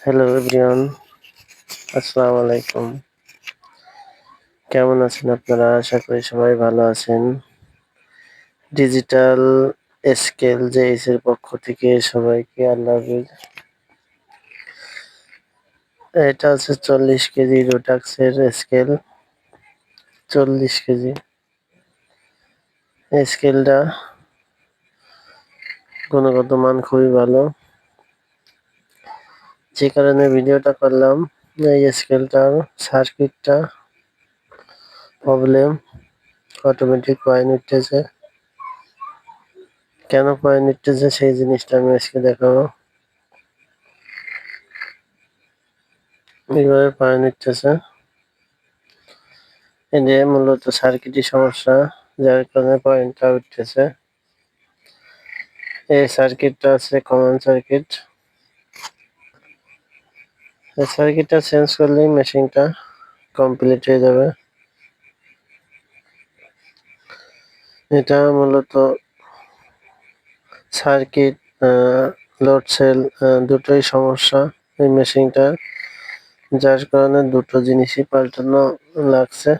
Hello everyone, আসসালামু আলাইকুম। কেমন আছেন আপনারা? আশা করি সবাই ভালো আছেন। ডিজিটাল স্কেল জেএস এর পক্ষ থেকে সবাইকে আল্লাহ হাফেজ। এটা হচ্ছে 40 কেজি রোটাক্সের স্কেল, 40 কেজি। এই স্কেলটা গুণগত মান খুবই ভালো, যে কারণে ভিডিওটা করলাম। এই স্কেলটার সার্কিটটা প্রবলেম, অটোমেটিক পয়েন্ট উঠতেছে। কেন পয়েন্ট উঠতেছে সেই জিনিসটা আমি আজকে দেখাবো। এইভাবে পয়েন্ট উঠতেছে, এই যে মূলত সার্কিটের সমস্যা, যার কারণে পয়েন্টটা উঠতেছে। এই সার্কিটটা আছে কমন সার্কিট। এই সার্কিটটা চেঞ্জ করলেই মেশিনটা কমপ্লিট হয়ে যাবে। এটা মূলত সার্কিট, লোড সেল দুটোই সমস্যা এই মেশিনটার, যার কারণে দুটো জিনিসই পাল্টানো লাগছে।